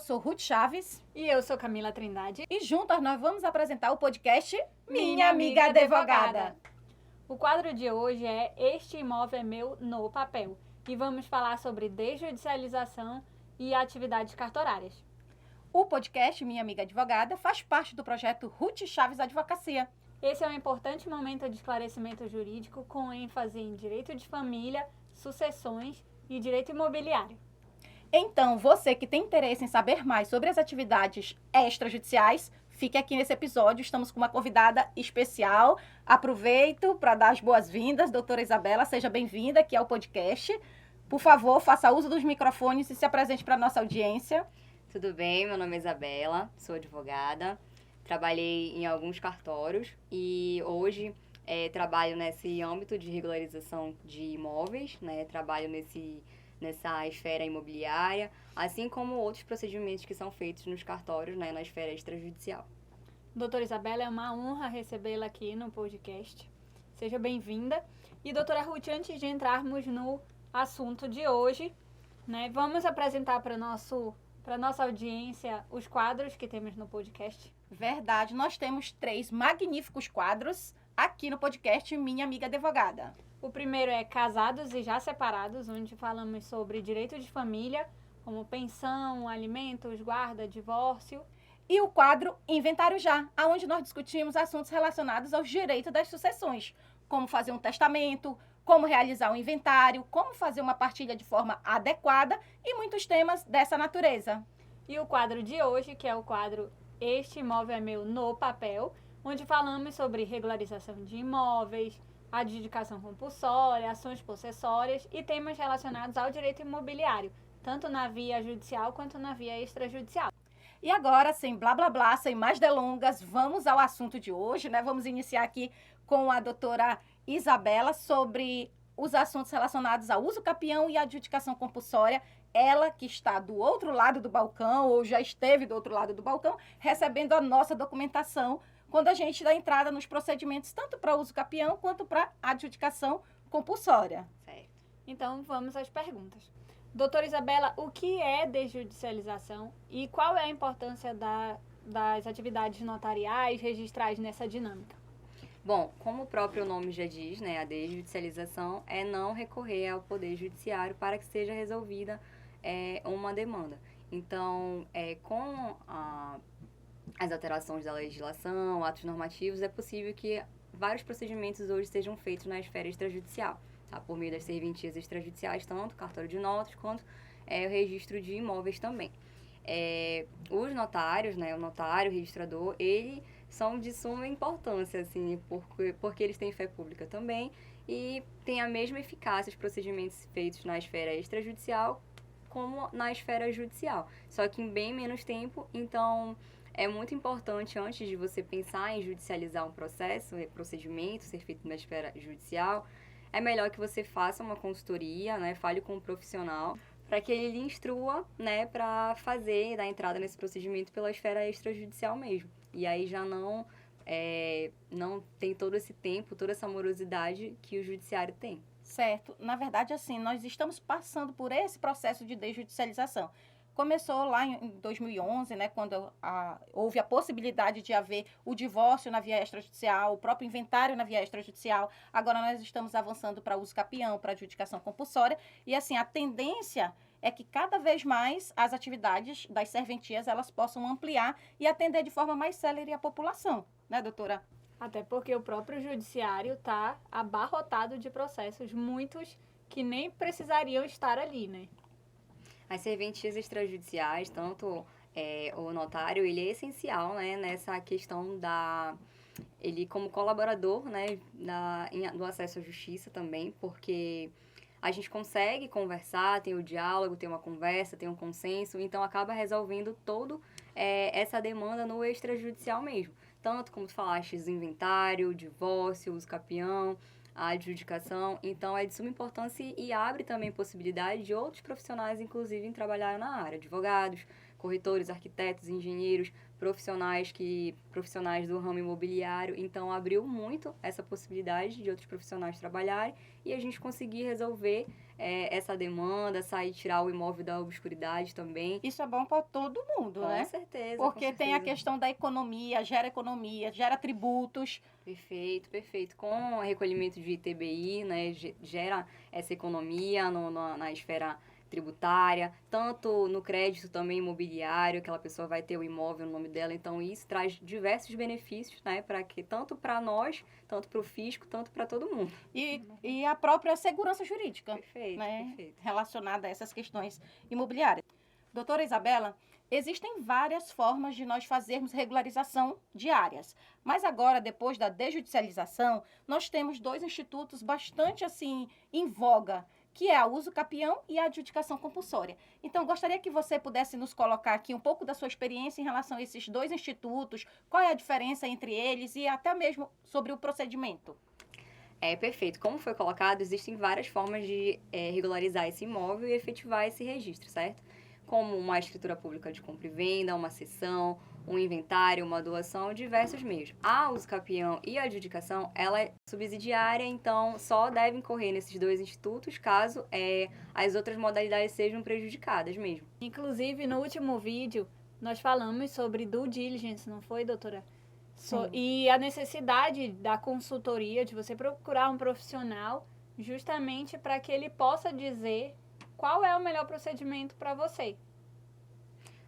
sou Ruth Chaves. E eu sou Camila Trindade. E juntas nós vamos apresentar o podcast Minha Amiga Advogada. O quadro de hoje é Este Imóvel é Meu no Papel. E vamos falar sobre desjudicialização e atividades cartorárias. O podcast Minha Amiga Advogada faz parte do projeto Ruth Chaves Advocacia. Esse é um importante momento de esclarecimento jurídico com ênfase em direito de família, sucessões e direito imobiliário. Então, você que tem interesse em saber mais sobre as atividades extrajudiciais, fique aqui nesse episódio. Estamos com uma convidada especial. Aproveito para dar as boas-vindas. Doutora Isabela, seja bem-vinda aqui ao podcast. Por favor, faça uso dos microfones e se apresente para a nossa audiência. Tudo bem, meu nome é Isabela, sou advogada, trabalhei em alguns cartórios e hoje trabalho nesse âmbito de regularização de imóveis, né? Trabalho nessa esfera imobiliária, assim como outros procedimentos que são feitos nos cartórios, né? Na esfera extrajudicial. Doutora Isabela, é uma honra recebê-la aqui no podcast. Seja bem-vinda. E doutora Ruth, antes de entrarmos no assunto de hoje, né? Vamos apresentar para nossa audiência os quadros que temos no podcast. Verdade, nós temos 3 magníficos quadros aqui no podcast Minha Amiga Advogada. O primeiro é Casados e Já Separados, onde falamos sobre direito de família, como pensão, alimentos, guarda, divórcio. E o quadro Inventário Já, onde nós discutimos assuntos relacionados aos direitos das sucessões, como fazer um testamento, como realizar um inventário, como fazer uma partilha de forma adequada e muitos temas dessa natureza. E o quadro de hoje, que é o quadro Este Imóvel é Meu no Papel, onde falamos sobre regularização de imóveis, adjudicação compulsória, ações possessórias e temas relacionados ao direito imobiliário, tanto na via judicial quanto na via extrajudicial. E agora, sem blá blá blá, sem mais delongas, vamos ao assunto de hoje, né? Vamos iniciar aqui com a doutora Isabela sobre os assuntos relacionados ao uso capião e adjudicação compulsória. Ela que está do outro lado do balcão, ou já esteve do outro lado do balcão, recebendo a nossa documentação quando a gente dá entrada nos procedimentos, tanto para uso capião quanto para adjudicação compulsória. Certo. Então, vamos às perguntas. Doutora Isabela, o que é desjudicialização e qual é a importância das atividades notariais registrais nessa dinâmica? Bom, como o próprio nome já diz, né, a desjudicialização é não recorrer ao Poder Judiciário para que seja resolvida uma demanda. Então, com as alterações da legislação, atos normativos, é possível que vários procedimentos hoje sejam feitos na esfera extrajudicial, tá? Por meio das serventias extrajudiciais, tanto cartório de notas quanto o registro de imóveis também. Os notários, né, o notário, o registrador, eles são de suma importância, assim, porque eles têm fé pública também e têm a mesma eficácia os procedimentos feitos na esfera extrajudicial como na esfera judicial, só que em bem menos tempo. Então, é muito importante, antes de você pensar em judicializar um procedimento ser feito na esfera judicial, é melhor que você faça uma consultoria, né, fale com um profissional, para que ele lhe instrua, né, para dar entrada nesse procedimento pela esfera extrajudicial mesmo. E aí já não tem todo esse tempo, toda essa morosidade que o judiciário tem. Certo. Na verdade, assim, nós estamos passando por esse processo de desjudicialização. Começou lá em 2011, né, quando houve a possibilidade de haver o divórcio na via extrajudicial, o próprio inventário na via extrajudicial. Agora nós estamos avançando para uso capião, para adjudicação compulsória. E assim, a tendência é que cada vez mais as atividades das serventias elas possam ampliar e atender de forma mais célere a população, né, doutora? Até porque o próprio judiciário está abarrotado de processos, muitos que nem precisariam estar ali, né? As serventias extrajudiciais, tanto o notário, ele é essencial, né, nessa questão ele como colaborador, né, do acesso à justiça também, porque a gente consegue conversar, tem o diálogo, tem uma conversa, tem um consenso, então acaba resolvendo essa demanda no extrajudicial mesmo. Tanto como tu falaste, o inventário, o divórcio, o uso capião, a adjudicação. Então, é de suma importância e abre também possibilidade de outros profissionais, inclusive, em trabalhar na área, advogados, corretores, arquitetos, engenheiros, profissionais do ramo imobiliário. Então, abriu muito essa possibilidade de outros profissionais trabalharem e a gente conseguir resolver essa demanda, tirar o imóvel da obscuridade também. Isso é bom para todo mundo, né? Com certeza. Porque com tem a certeza. questão da economia, gera tributos. Perfeito, perfeito. Com o recolhimento de ITBI, né, gera essa economia na esfera tributária, tanto no crédito também imobiliário, aquela pessoa vai ter o imóvel no nome dela, então isso traz diversos benefícios, né, tanto para nós, tanto para o fisco, tanto para todo mundo. E a própria segurança jurídica, Perfeito, né, perfeito. relacionada a essas questões imobiliárias. Doutora Isabela, existem várias formas de nós fazermos regularização de áreas, mas agora, depois da desjudicialização, nós temos 2 institutos bastante assim em voga, que é a uso capião e a adjudicação compulsória. Então, gostaria que você pudesse nos colocar aqui um pouco da sua experiência em relação a esses 2 institutos, qual é a diferença entre eles e até mesmo sobre o procedimento. Perfeito. Como foi colocado, existem várias formas de regularizar esse imóvel e efetivar esse registro, certo? Como uma escritura pública de compra e venda, uma cessão, um inventário, uma doação, diversos meios. A uso capião e a adjudicação, ela é subsidiária, então só devem correr nesses 2 institutos caso as outras modalidades sejam prejudicadas mesmo. Inclusive, no último vídeo, nós falamos sobre due diligence, não foi, doutora? E a necessidade da consultoria, de você procurar um profissional, justamente para que ele possa dizer qual é o melhor procedimento para você.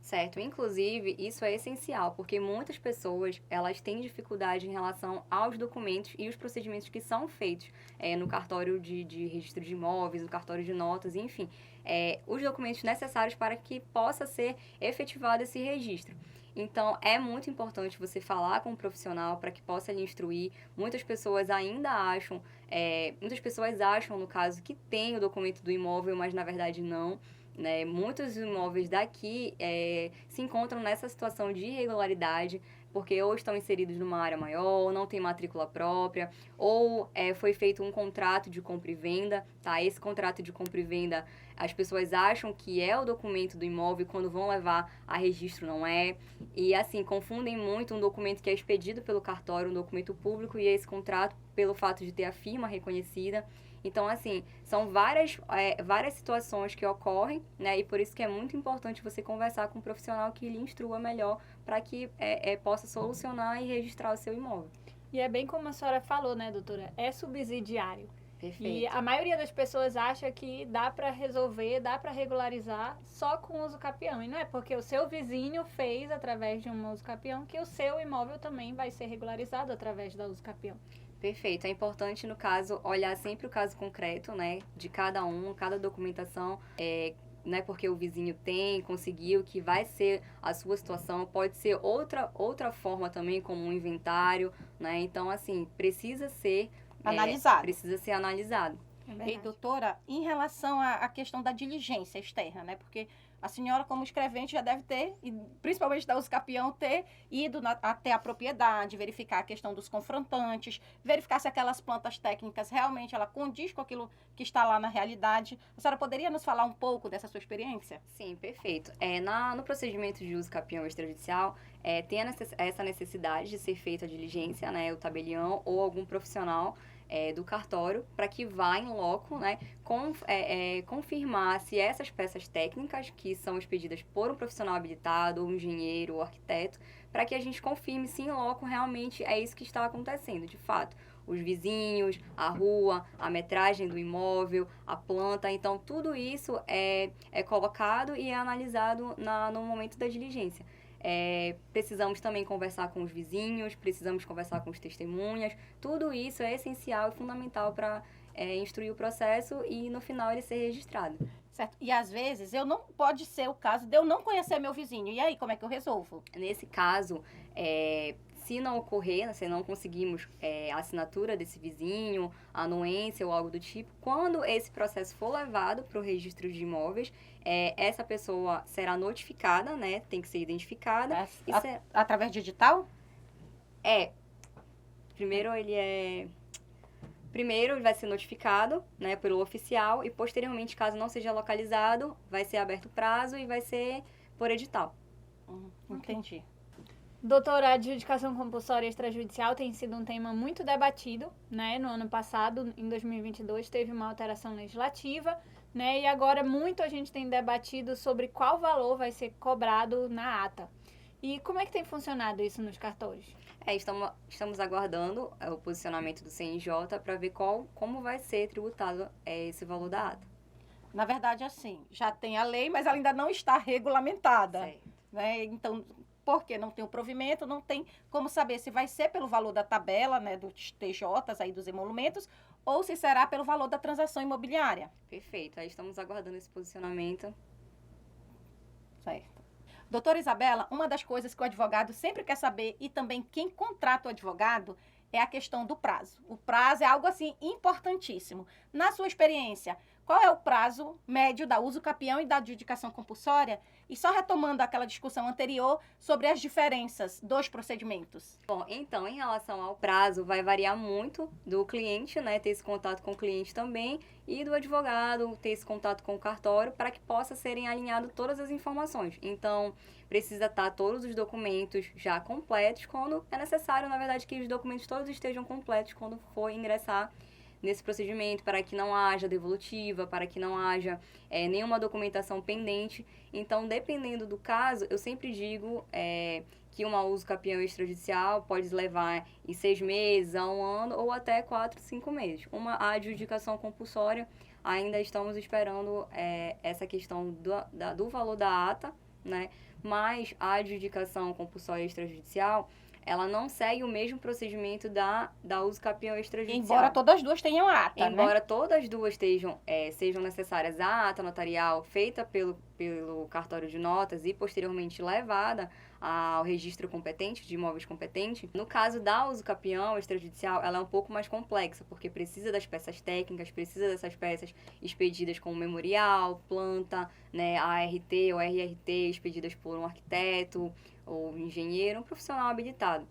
Certo, inclusive isso é essencial, porque muitas pessoas elas têm dificuldade em relação aos documentos e os procedimentos que são feitos no cartório de registro de imóveis, no cartório de notas, enfim, os documentos necessários para que possa ser efetivado esse registro. Então, é muito importante você falar com um profissional para que possa lhe instruir. Muitas pessoas ainda acham, no caso, que tem o documento do imóvel, mas na verdade não. Né? Muitos imóveis daqui se encontram nessa situação de irregularidade, porque ou estão inseridos numa área maior, ou não tem matrícula própria, ou foi feito um contrato de compra e venda, tá? Esse contrato de compra e venda, as pessoas acham que é o documento do imóvel, quando vão levar a registro não é. E assim, confundem muito um documento que é expedido pelo cartório, um documento público, e esse contrato pelo fato de ter a firma reconhecida. Então, assim, são várias situações que ocorrem, né? E por isso que é muito importante você conversar com um profissional que lhe instrua melhor para que possa solucionar e registrar o seu imóvel. E é bem como a senhora falou, né, doutora? É subsidiário. Perfeito. E a maioria das pessoas acha que dá para resolver, dá para regularizar só com uso capião. E não é porque o seu vizinho fez através de um uso capião que o seu imóvel também vai ser regularizado através da uso capião. Perfeito. É importante, no caso, olhar sempre o caso concreto, né, de cada documentação, não é porque o vizinho conseguiu, que vai ser a sua situação, pode ser outra forma também, como um inventário, né, então, assim, precisa ser analisado. E, doutora, em relação à questão da diligência externa, né, porque a senhora, como escrevente, já deve ter, e principalmente da uso capião, ter ido até a propriedade, verificar a questão dos confrontantes, verificar se aquelas plantas técnicas realmente ela condiz com aquilo que está lá na realidade. A senhora poderia nos falar um pouco dessa sua experiência? Sim, perfeito. No procedimento de uso capião extrajudicial, tem essa necessidade de ser feita a diligência, né, o tabelião ou algum profissional do cartório, para que vá em loco, né, confirmar se essas peças técnicas que são expedidas por um profissional habilitado, ou um engenheiro, ou arquiteto, para que a gente confirme se em loco realmente é isso que está acontecendo, de fato. Os vizinhos, a rua, a metragem do imóvel, a planta, então tudo isso é colocado e é analisado no momento da diligência. Precisamos também conversar com os vizinhos, precisamos conversar com as testemunhas, tudo isso é essencial e fundamental para instruir o processo e no final ele ser registrado. Certo. E às vezes pode ser o caso de eu não conhecer meu vizinho, e aí como é que eu resolvo? Nesse caso, se não ocorrer, se não conseguimos a assinatura desse vizinho, a anuência ou algo do tipo, quando esse processo for levado para o registro de imóveis, essa pessoa será notificada, né? Tem que ser identificada. Através de edital? Primeiro ele vai ser notificado, né, pelo oficial, e posteriormente, caso não seja localizado, vai ser aberto o prazo e vai ser por edital. Entendi. Doutora, a adjudicação compulsória extrajudicial tem sido um tema muito debatido, né? No ano passado, em 2022, teve uma alteração legislativa, né? E agora muito a gente tem debatido sobre qual valor vai ser cobrado na ata. E como é que tem funcionado isso nos cartórios? Estamos aguardando o posicionamento do CNJ para ver como vai ser tributado esse valor da ata. Na verdade, assim, já tem a lei, mas ela ainda não está regulamentada. Certo. Né? Então, porque não tem o provimento, não tem como saber se vai ser pelo valor da tabela, né, dos TJs, aí dos emolumentos, ou se será pelo valor da transação imobiliária. Perfeito. Aí estamos aguardando esse posicionamento. Certo. Doutora Isabela, uma das coisas que o advogado sempre quer saber, e também quem contrata o advogado, é a questão do prazo. O prazo é algo, assim, importantíssimo. Na sua experiência, qual é o prazo médio da uso capião e da adjudicação compulsória? E só retomando aquela discussão anterior sobre as diferenças dos procedimentos. Bom, então, em relação ao prazo, vai variar muito do cliente, né, ter esse contato com o cliente também, e do advogado ter esse contato com o cartório para que possa serem alinhadas todas as informações. Então, precisa estar todos os documentos já completos quando é necessário, na verdade, que os documentos todos estejam completos quando for ingressar nesse procedimento, para que não haja devolutiva, para que não haja nenhuma documentação pendente. Então, dependendo do caso, eu sempre digo que uma uso capião extrajudicial pode levar em 6 meses a 1 ano ou até 4, 5 meses. A adjudicação compulsória, ainda estamos esperando essa questão do valor da ata, né? Mas a adjudicação compulsória extrajudicial, ela não segue o mesmo procedimento da uso capião extrajudicial. Embora todas as duas tenham ata, Embora né? todas as duas sejam necessárias a ata notarial feita pelo cartório de notas e posteriormente levada ao registro competente, de imóveis competente, no caso da uso capião extrajudicial, ela é um pouco mais complexa, porque precisa das peças técnicas, precisa dessas peças expedidas com memorial, planta, né, ART ou RRT, expedidas por um arquiteto ou engenheiro, um profissional habilitado.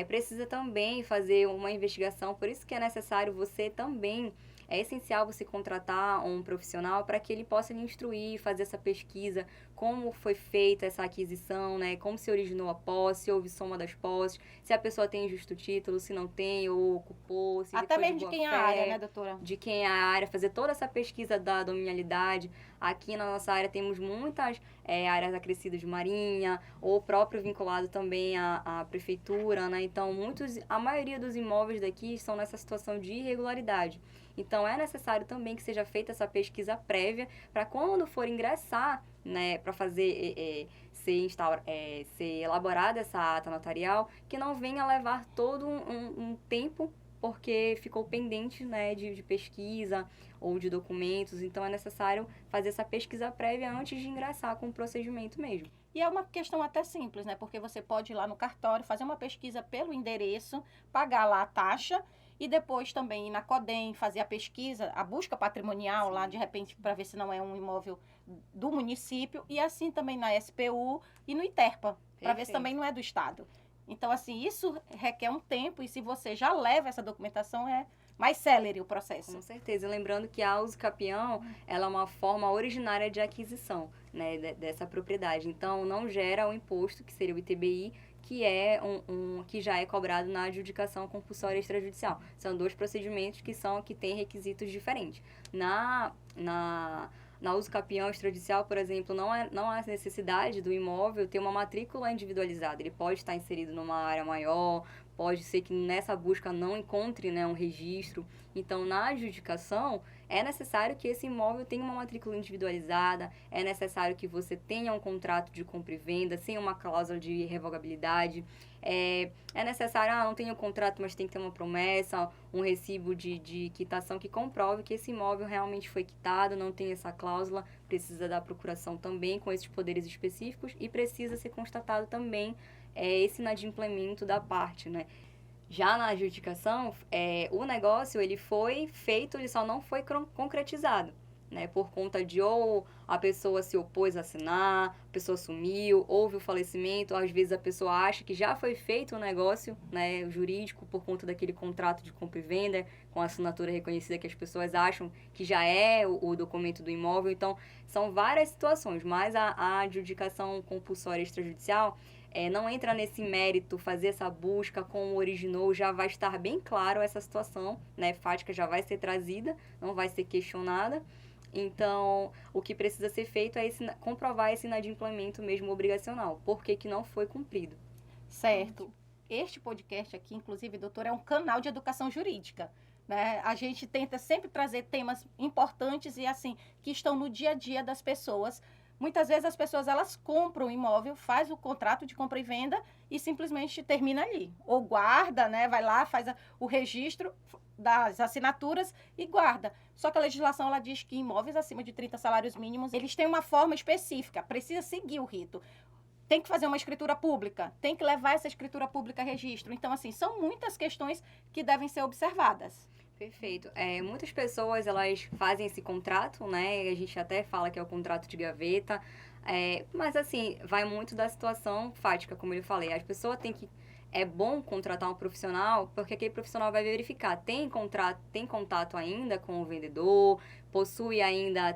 Precisa também fazer uma investigação, por isso que é necessário você também, é essencial você contratar um profissional para que ele possa lhe instruir, fazer essa pesquisa, como foi feita essa aquisição, né? Como se originou a posse, se houve soma das posses, se a pessoa tem justo título, se não tem, ou ocupou, se Até mesmo de quem é a área, né, doutora? De quem é a área, fazer toda essa pesquisa da dominialidade. Aqui na nossa área temos muitas áreas acrescidas de marinha, ou próprio vinculado também à prefeitura, né? Então, a maioria dos imóveis daqui estão nessa situação de irregularidade. Então, é necessário também que seja feita essa pesquisa prévia para quando for ingressar, né, para fazer ser elaborada essa ata notarial, que não venha levar todo um tempo porque ficou pendente, né, de pesquisa ou de documentos. Então, é necessário fazer essa pesquisa prévia antes de ingressar com o procedimento mesmo. E é uma questão até simples, né? Porque você pode ir lá no cartório, fazer uma pesquisa pelo endereço, pagar lá a taxa e depois também ir na Codem, fazer a pesquisa, a busca patrimonial lá, de repente, para ver se não é um imóvel do município, e assim também na SPU e no ITERPA, para ver se também não é do Estado. Então, assim, isso requer um tempo, e se você já leva essa documentação, é mais célere o processo. Com certeza. Lembrando que a uso capião, ela é uma forma originária de aquisição, né, dessa propriedade. Então, não gera o imposto, que seria o ITBI, que é que já é cobrado na adjudicação compulsória extrajudicial. São dois procedimentos que têm requisitos diferentes. Na uso capião extrajudicial, por exemplo, não há necessidade do imóvel ter uma matrícula individualizada. Ele pode estar inserido numa área maior, pode ser que nessa busca não encontre, né, um registro. Então, na adjudicação, é necessário que esse imóvel tenha uma matrícula individualizada, é necessário que você tenha um contrato de compra e venda, sem uma cláusula de revogabilidade. É necessário, não tenho contrato, mas tem que ter uma promessa, um recibo de quitação que comprove que esse imóvel realmente foi quitado, não tem essa cláusula, precisa da procuração também com esses poderes específicos e precisa ser constatado também esse inadimplemento da parte, né? Já na adjudicação, o negócio, ele foi feito, ele só não foi concretizado. né, por conta de ou a pessoa se opôs a assinar, a pessoa sumiu, houve o falecimento, às vezes a pessoa acha que já foi feito o negócio, né, jurídico por conta daquele contrato de compra e venda com a assinatura reconhecida que as pessoas acham que já é o documento do imóvel. Então, são várias situações, mas a adjudicação compulsória extrajudicial não entra nesse mérito, fazer essa busca com o originou, já vai estar bem claro essa situação, né, fática já vai ser trazida, não vai ser questionada. Então, o que precisa ser feito é comprovar esse inadimplemento mesmo obrigacional. Por que não foi cumprido? Certo. Este podcast aqui, inclusive, doutora, é um canal de educação jurídica, né? A gente tenta sempre trazer temas importantes e, assim, que estão no dia a dia das pessoas. Muitas vezes as pessoas, elas compram o imóvel, faz o contrato de compra e venda e simplesmente termina ali. Ou guarda, né? Vai lá, faz o registro das assinaturas e guarda. Só que a legislação, ela diz que imóveis acima de 30 salários mínimos, eles têm uma forma específica, precisa seguir o rito. Tem que fazer uma escritura pública, tem que levar essa escritura pública a registro. Então, assim, são muitas questões que devem ser observadas. Perfeito. Muitas pessoas, elas fazem esse contrato, né? A gente até fala que é o contrato de gaveta. Mas, assim, vai muito da situação fática, como eu falei. As pessoas têm que... É bom contratar um profissional, porque aquele profissional vai verificar, tem contato ainda com o vendedor,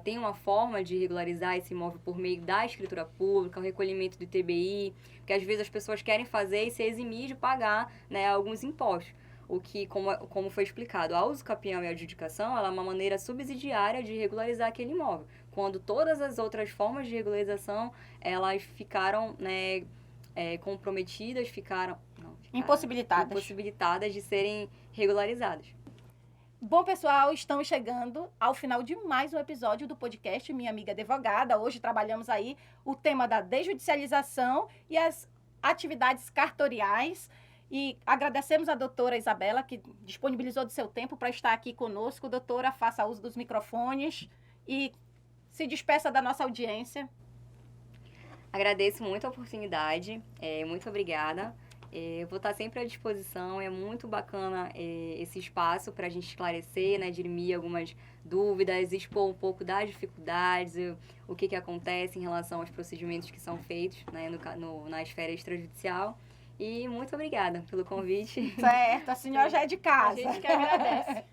tem uma forma de regularizar esse imóvel por meio da escritura pública, o recolhimento do ITBI, porque às vezes as pessoas querem fazer e se eximir de pagar, né, alguns impostos. O que, como foi explicado, a uso capião e a adjudicação, ela é uma maneira subsidiária de regularizar aquele imóvel, quando todas as outras formas de regularização, elas ficaram, né, comprometidas, ficaram impossibilitadas de serem regularizadas. Bom, pessoal, estamos chegando ao final de mais um episódio do podcast Minha Amiga Advogada. Hoje trabalhamos aí o tema da desjudicialização e as atividades cartoriais. E agradecemos a doutora Isabela, que disponibilizou do seu tempo para estar aqui conosco. Doutora, faça uso dos microfones e se despeça da nossa audiência. Agradeço muito a oportunidade, muito obrigada. Eu vou estar sempre à disposição, é muito bacana esse espaço para a gente esclarecer, né, dirimir algumas dúvidas, expor um pouco das dificuldades, o que acontece em relação aos procedimentos que são feitos, né, na esfera extrajudicial. E muito obrigada pelo convite. Certo, a senhora já é de casa. A gente que agradece.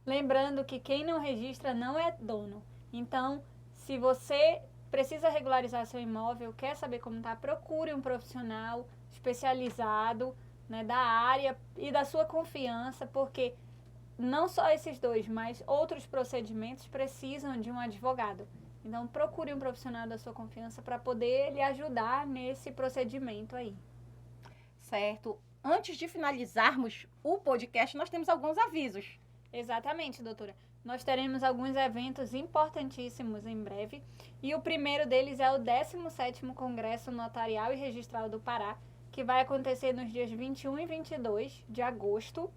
Lembrando que quem não registra não é dono. Então, se você precisa regularizar seu imóvel, quer saber como tá, procure um profissional especializado, né, da área e da sua confiança, porque não só esses dois, mas outros procedimentos precisam de um advogado. Então, procure um profissional da sua confiança para poder lhe ajudar nesse procedimento aí. Certo. Antes de finalizarmos o podcast, nós temos alguns avisos. Exatamente, doutora. Nós teremos alguns eventos importantíssimos em breve. E o primeiro deles é o 17º Congresso Notarial e Registral do Pará, que vai acontecer nos dias 21 e 22 de agosto,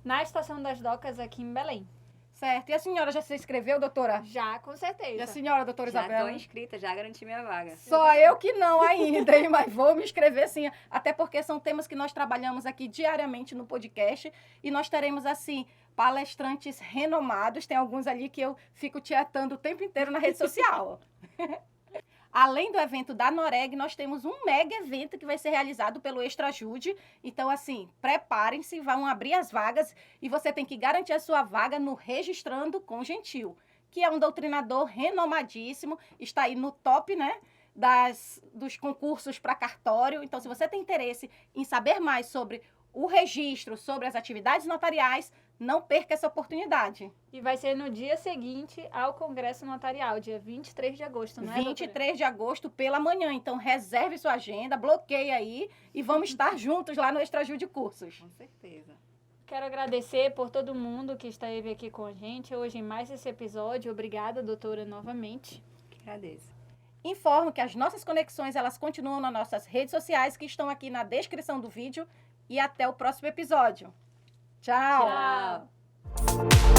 na Estação das Docas, aqui em Belém. Certo. E a senhora já se inscreveu, doutora? Já, com certeza. E a senhora, doutora Já Isabela? estou inscrita, já garanti minha vaga. Só eu que não ainda, hein? Mas vou me inscrever sim, até porque são temas que nós trabalhamos aqui diariamente no podcast e nós teremos, assim, palestrantes renomados, tem alguns ali que eu fico tietando o tempo inteiro na rede social. Além do evento da Noreg, nós temos um mega evento que vai ser realizado pelo Extrajude. Então, assim, preparem-se, vão abrir as vagas e você tem que garantir a sua vaga no Registrando com Gentil, que é um doutrinador renomadíssimo, está aí no top, né, dos concursos para cartório. Então, se você tem interesse em saber mais sobre o registro, sobre as atividades notariais, não perca essa oportunidade. E vai ser no dia seguinte ao Congresso Notarial, dia 23 de agosto, não é, 23 de agosto pela manhã. Então, reserve sua agenda, bloqueie aí e vamos estar juntos lá no Extrajude Cursos. Com certeza. Quero agradecer por todo mundo que esteve aqui com a gente hoje em mais esse episódio. Obrigada, doutora, novamente. Agradeço. Informo que as nossas conexões, elas continuam nas nossas redes sociais, que estão aqui na descrição do vídeo. E até o próximo episódio. Tchau! Tchau!